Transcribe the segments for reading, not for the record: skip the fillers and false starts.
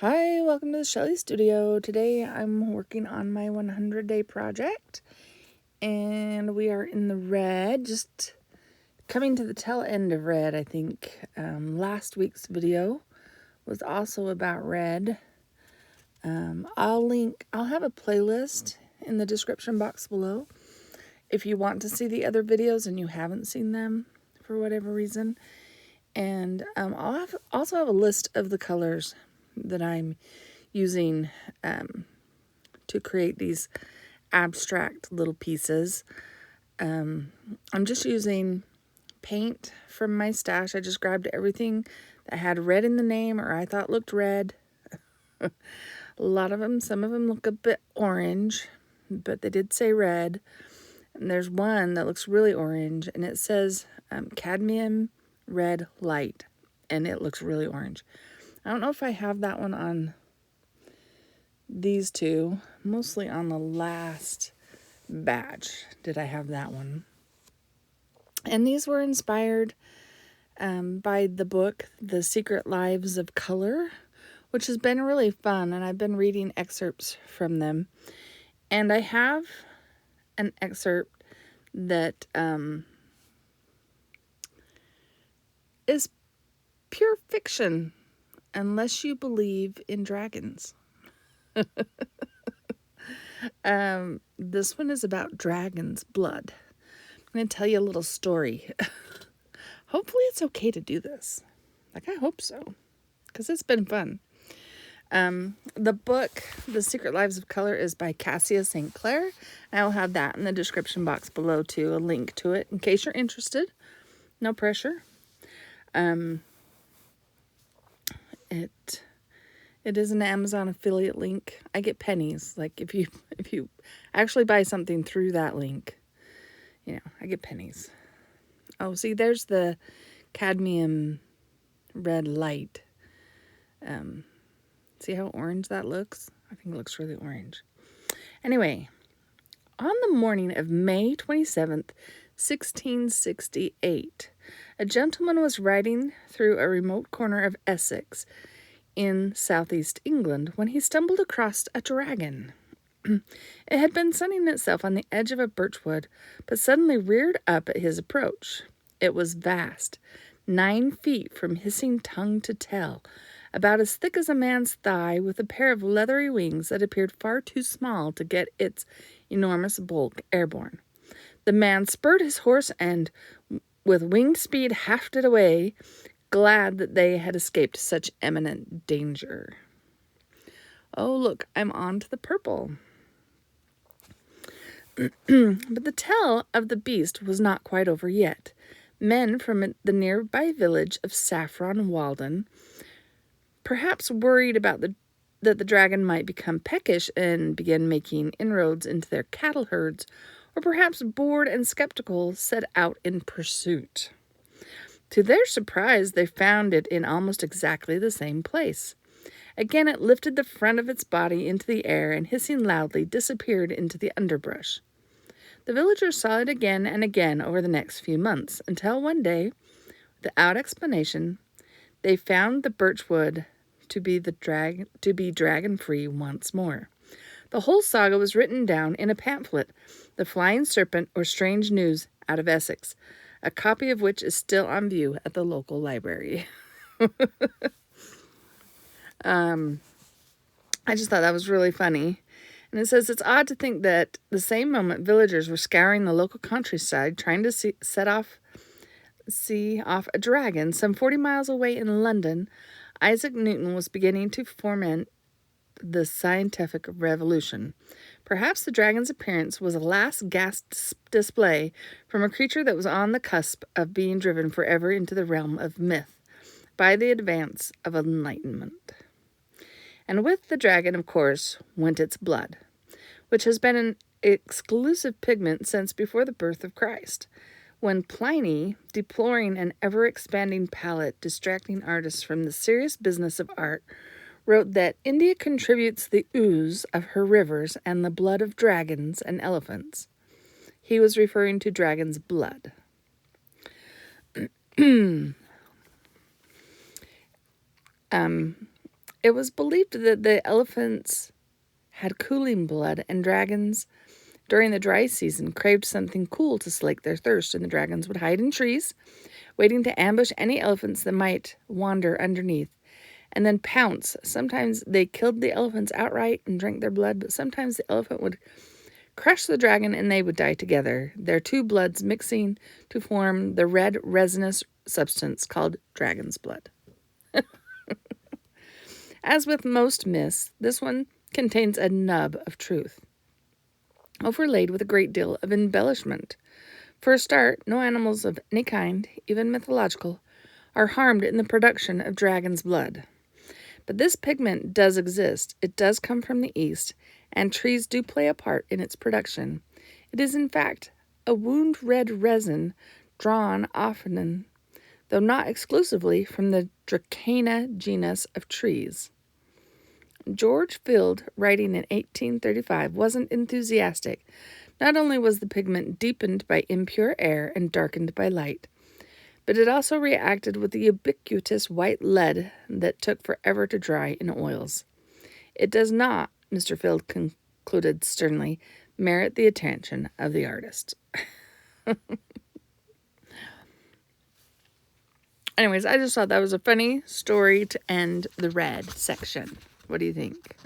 Hi, welcome to the Shelly Studio. Today I'm working on my 100-day project and we are in the red, just coming to the tail end of red, I think. Last week's video was also about red. I'll have a playlist in the description box below if you want to see the other videos and you haven't seen them for whatever reason. And I'll also have a list of the colors that I'm using to create these abstract little pieces. I'm just using paint from my stash. I just grabbed everything that had red in the name or I thought looked red. A lot of them, some of them look a bit orange, but they did say red. And there's one that looks really orange and it says Cadmium Red Light, and it looks really orange. I don't know if I have that one on these two, mostly on the last batch did I have that one. And these were inspired by the book, The Secret Lives of Color, which has been really fun, and I've been reading excerpts from them. And I have an excerpt that is pure fiction, unless you believe in dragons. This one is about dragon's blood. I'm going to tell you a little story. Hopefully it's okay to do this. I hope so, because it's been fun. The book, The Secret Lives of Color, is by Cassia St. Clair. I will have that in the description box below too, a link to it in case you're interested. No pressure. It is an Amazon affiliate link. I get pennies. Like if you actually buy something through that link, I get pennies. Oh, see, there's the cadmium red light. See how orange that looks? I think it looks really orange. Anyway, on the morning of May 27th, 1668, a gentleman was riding through a remote corner of Essex in southeast England when he stumbled across a dragon. It had been sunning itself on the edge of a birchwood, but suddenly reared up at his approach. It was vast, 9 feet from hissing tongue to tail, about as thick as a man's thigh, with a pair of leathery wings that appeared far too small to get its enormous bulk airborne. The man spurred his horse and, with winged speed, hafted away, glad that they had escaped such imminent danger. Oh, look, I'm on to the purple. But the tale of the beast was not quite over yet. Men from the nearby village of Saffron Walden, perhaps worried about that the dragon might become peckish and begin making inroads into their cattle herds, or perhaps bored and skeptical, set out in pursuit. To their surprise, they found it in almost exactly the same place. Again, it lifted the front of its body into the air and, hissing loudly, disappeared into the underbrush. The villagers saw it again and again over the next few months, until one day, without explanation, they found the birchwood to be dragon-free once more. The whole saga was written down in a pamphlet, The Flying Serpent, or Strange News Out of Essex, a copy of which is still on view at the local library. I just thought that was really funny. And it says, it's odd to think that the same moment villagers were scouring the local countryside trying to see off a dragon some 40 miles away in London, Isaac Newton was beginning to foment the scientific revolution. Perhaps the dragon's appearance was a last gasp display from a creature that was on the cusp of being driven forever into the realm of myth by the advance of enlightenment. And with the dragon, of course, went its blood, which has been an exclusive pigment since before the birth of Christ, when Pliny, deploring an ever-expanding palette distracting artists from the serious business of art, wrote that India contributes the ooze of her rivers and the blood of dragons and elephants. He was referring to dragon's blood. It was believed that the elephants had cooling blood, and dragons during the dry season craved something cool to slake their thirst, and the dragons would hide in trees, waiting to ambush any elephants that might wander underneath, and then pounce. Sometimes they killed the elephants outright and drank their blood, but sometimes the elephant would crush the dragon and they would die together, their two bloods mixing to form the red resinous substance called dragon's blood. As with most myths, this one contains a nub of truth, overlaid with a great deal of embellishment. For a start, no animals of any kind, even mythological, are harmed in the production of dragon's blood. But this pigment does exist. It does come from the east, and trees do play a part in its production. It is, in fact, a wound red resin drawn often, though not exclusively, from the Dracana genus of trees. George Field, writing in 1835, wasn't enthusiastic. Not only was the pigment deepened by impure air and darkened by light, but it also reacted with the ubiquitous white lead that took forever to dry in oils. It does not, Mr. Field concluded sternly, merit the attention of the artist. Anyways, I just thought that was a funny story to end the red section. What do you think?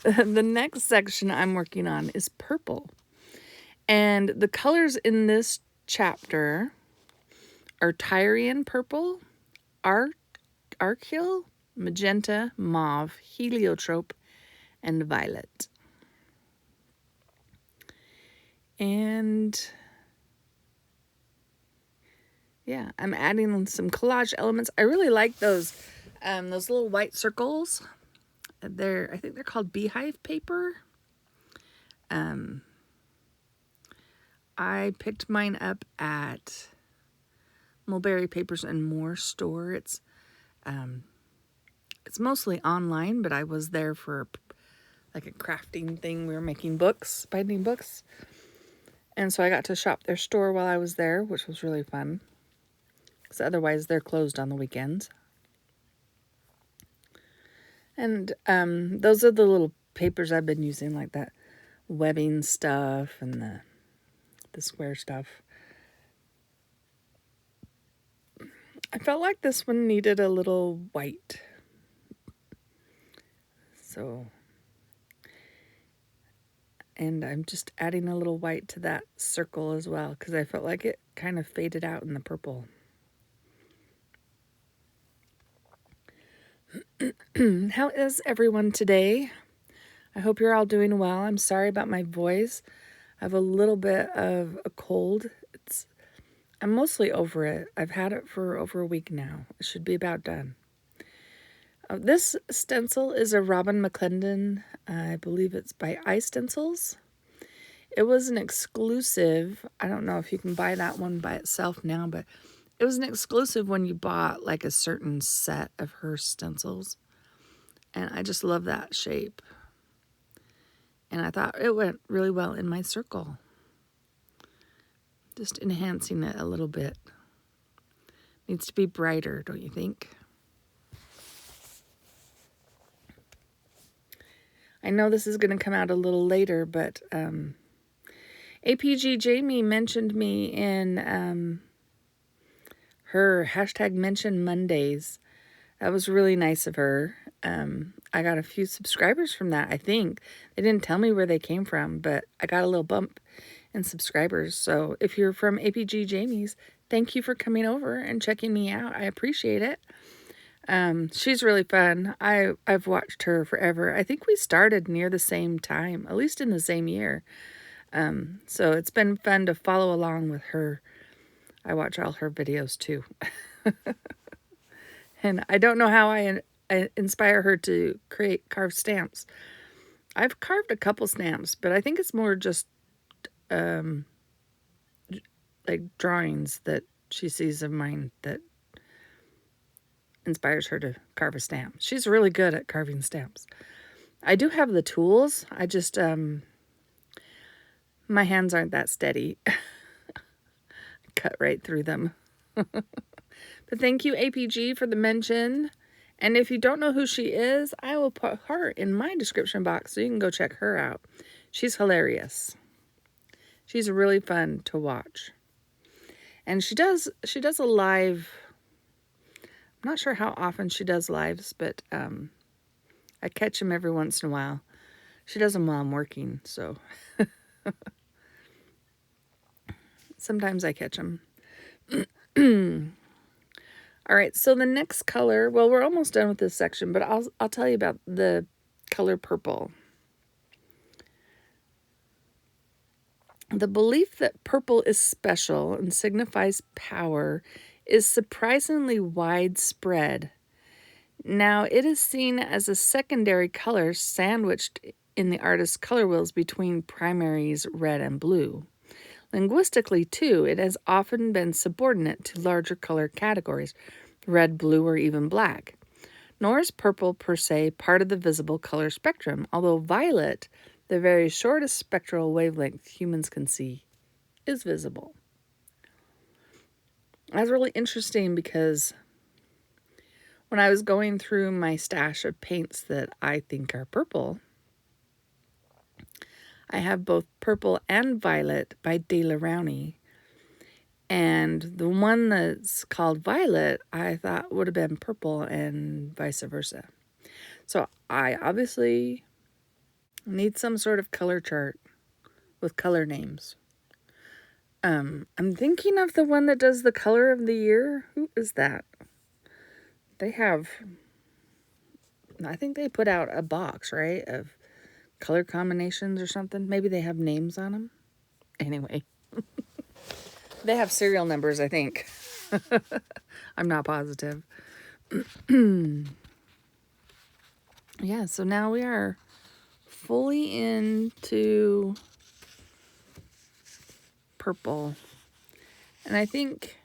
The next section I'm working on is purple. And the colors in this chapter are Tyrian purple, Archil, magenta, mauve, heliotrope, and violet. And yeah, I'm adding some collage elements. I really like those little white circles. I think they're called Beehive paper. I picked mine up at Mulberry Papers and More store. It's mostly online, but I was there for like a crafting thing. We were making books, binding books. And so I got to shop their store while I was there, which was really fun. Because otherwise they're closed on the weekends. And those are the little papers I've been using, like that webbing stuff and the square stuff. I felt like this one needed a little white. So, and I'm just adding a little white to that circle as well, because I felt like it kind of faded out in the purple. How is everyone today? I hope you're all doing well. I'm sorry about my voice. I have a little bit of a cold. I'm mostly over it. I've had it for over a week now. It should be about done. This stencil is a Robin McClendon. I believe it's by iStencils. It was an exclusive. I don't know if you can buy that one by itself now, but it was an exclusive when you bought like a certain set of her stencils. And I just love that shape. And I thought it went really well in my circle. Just enhancing it a little bit. Needs to be brighter, don't you think? I know this is going to come out a little later, but Apg Jamie mentioned me in her hashtag mention Mondays. That was really nice of her. I got a few subscribers from that, I think. They didn't tell me where they came from, but I got a little bump in subscribers. So if you're from Apg Jamie's, thank you for coming over and checking me out. I appreciate it. She's really fun. I've watched her forever. I think we started near the same time, at least in the same year. So it's been fun to follow along with her. I watch all her videos too. And I don't know how I inspire her to carve stamps. I've carved a couple stamps, but I think it's more just like drawings that she sees of mine that inspires her to carve a stamp. She's really good at carving stamps. I do have the tools. I just my hands aren't that steady. Cut right through them. But thank you, APG, for the mention. And if you don't know who she is, I will put her in my description box so you can go check her out. She's hilarious. She's really fun to watch. And she does a live. I'm not sure how often she does lives, but I catch them every once in a while. She does them while I'm working, so sometimes I catch them. All right, so the next color, well, we're almost done with this section, but I'll tell you about the color purple. The belief that purple is special and signifies power is surprisingly widespread. Now, it is seen as a secondary color sandwiched in the artist's color wheels between primaries red and blue. Linguistically, too, it has often been subordinate to larger color categories, red, blue, or even black. Nor is purple per se part of the visible color spectrum, although violet, the very shortest spectral wavelength humans can see, is visible. That's really interesting because when I was going through my stash of paints that I think are purple, I have both purple and violet by Rowney. And the one that's called violet, I thought would have been purple and vice versa. So I obviously need some sort of color chart with color names. I'm thinking of the one that does the color of the year. Who is that? I think they put out a box, right, of color combinations or something. Maybe they have names on them. Anyway, they have serial numbers, I think. I'm not positive. Yeah, so now we are fully into purple. And I think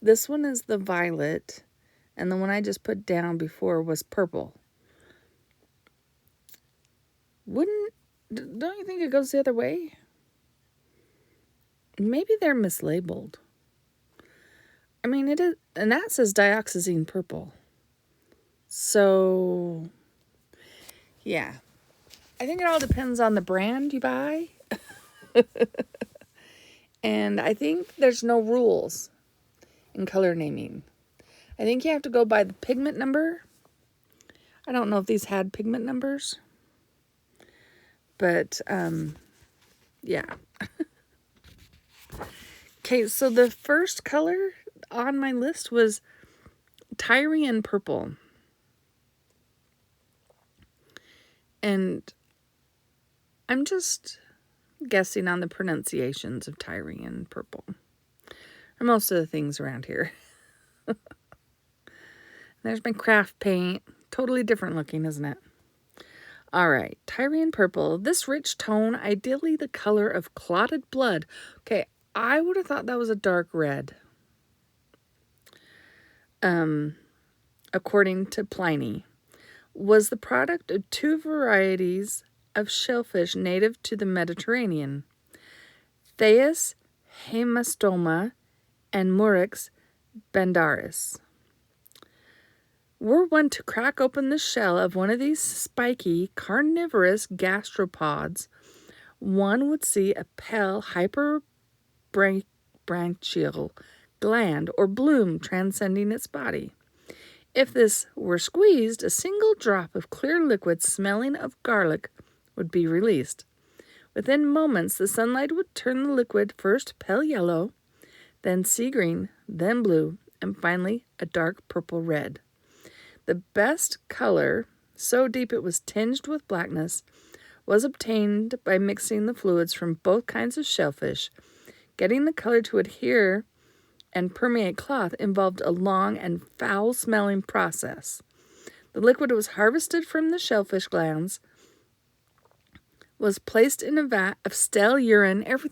this one is the violet, and the one I just put down before was purple. Don't you think it goes the other way? Maybe they're mislabeled. I mean, it is, and that says Dioxazine purple. So, yeah. I think it all depends on the brand you buy. And I think there's no rules in color naming. I think you have to go by the pigment number. I don't know if these had pigment numbers. But, yeah. Okay, so the first color on my list was Tyrian purple. And I'm just guessing on the pronunciations of Tyrian purple. Or most of the things around here. There's my craft paint. Totally different looking, isn't it? All right, Tyrian purple. This rich tone, ideally the color of clotted blood. Okay, I would have thought that was a dark red. According to Pliny, was the product of two varieties of shellfish native to the Mediterranean, Thais hemastoma and Murex bandaris. Were one to crack open the shell of one of these spiky, carnivorous gastropods, one would see a pale hyperbranchial gland or bloom transcending its body. If this were squeezed, a single drop of clear liquid smelling of garlic would be released. Within moments, the sunlight would turn the liquid first pale yellow, then sea green, then blue, and finally a dark purple red. The best color, so deep it was tinged with blackness, was obtained by mixing the fluids from both kinds of shellfish. Getting the color to adhere and permeate cloth involved a long and foul-smelling process. The liquid was harvested from the shellfish glands, was placed in a vat of stale urine. Every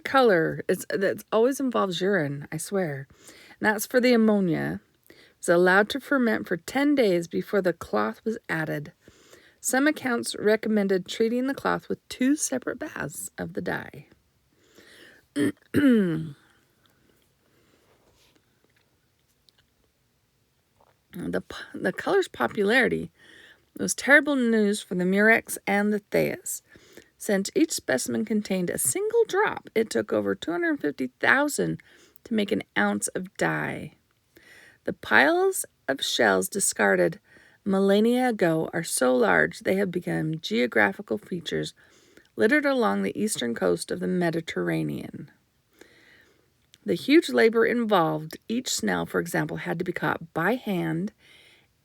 color that always involves urine, I swear. And that's for the ammonia. It was allowed to ferment for 10 days before the cloth was added. Some accounts recommended treating the cloth with 2 separate baths of the dye. The color's popularity was terrible news for the Murex and the Thais. Since each specimen contained a single drop, it took over 250,000 to make an ounce of dye. The piles of shells discarded millennia ago are so large they have become geographical features littered along the eastern coast of the Mediterranean. The huge labor involved, each snail, for example, had to be caught by hand,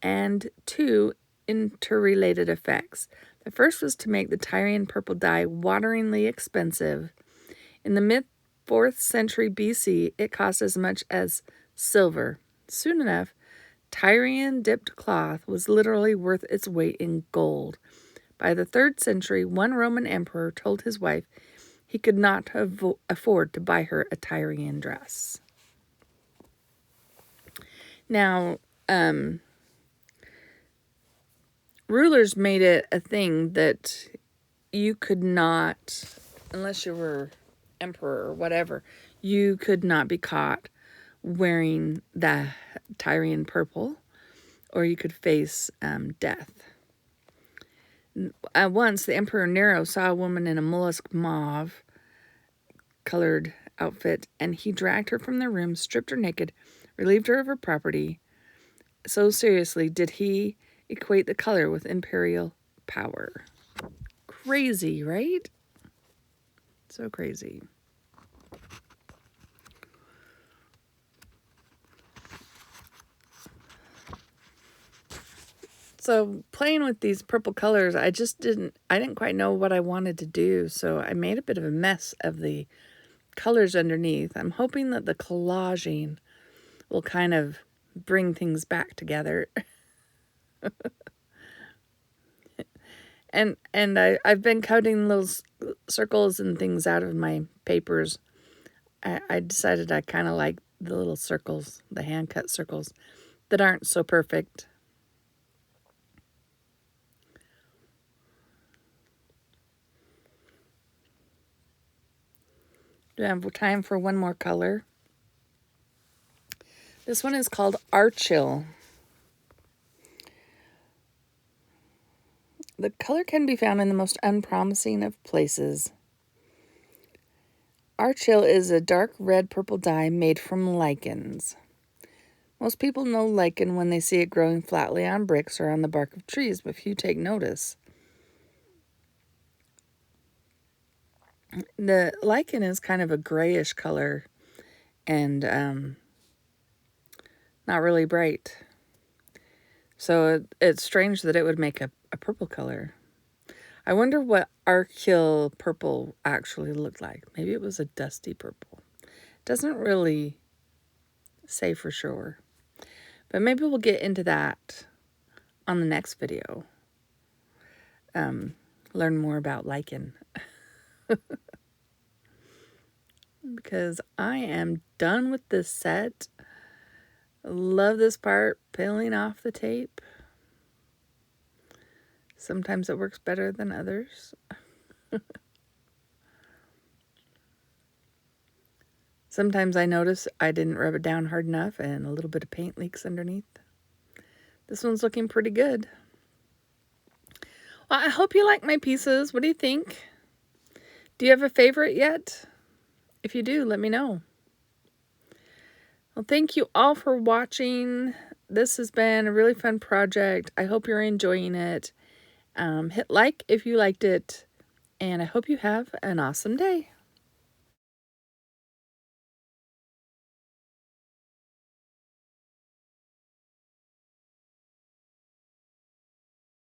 and two interrelated effects. The first was to make the Tyrian purple dye wateringly expensive. In the mid-4th century BC, it cost as much as silver. Soon enough, Tyrian dipped cloth was literally worth its weight in gold. By the 3rd century, one Roman emperor told his wife he could not afford to buy her a Tyrian dress. Now, rulers made it a thing that you could not, unless you were emperor or whatever, you could not be caught wearing the Tyrian purple, or you could face death. Once, the Emperor Nero saw a woman in a mollusk mauve colored outfit, and he dragged her from the room, stripped her naked, relieved her of her property. So seriously did he equate the color with imperial power. Crazy, right? So crazy. So playing with these purple colors, I didn't quite know what I wanted to do. So I made a bit of a mess of the colors underneath. I'm hoping that the collaging will kind of bring things back together. and I've been cutting little circles and things out of my papers. I decided I kind of like the little circles, the hand-cut circles that aren't so perfect. Do I have time for one more color? This one is called Archil. The color can be found in the most unpromising of places. Archil is a dark red-purple dye made from lichens. Most people know lichen when they see it growing flatly on bricks or on the bark of trees, but few take notice. The lichen is kind of a grayish color and not really bright. So it's strange that it would make a purple color. I wonder what Archil purple actually looked like. Maybe it was a dusty purple. Doesn't really say for sure. But maybe we'll get into that on the next video. Learn more about lichen. Because I am done with this set. Love this part, peeling off the tape. Sometimes it works better than others. Sometimes I notice I didn't rub it down hard enough and a little bit of paint leaks underneath. This one's looking pretty good. Well, I hope you like my pieces. What do you think? Do you have a favorite yet? If you do, let me know. Well, thank you all for watching. This has been a really fun project. I hope you're enjoying it. Hit like if you liked it. And I hope you have an awesome day.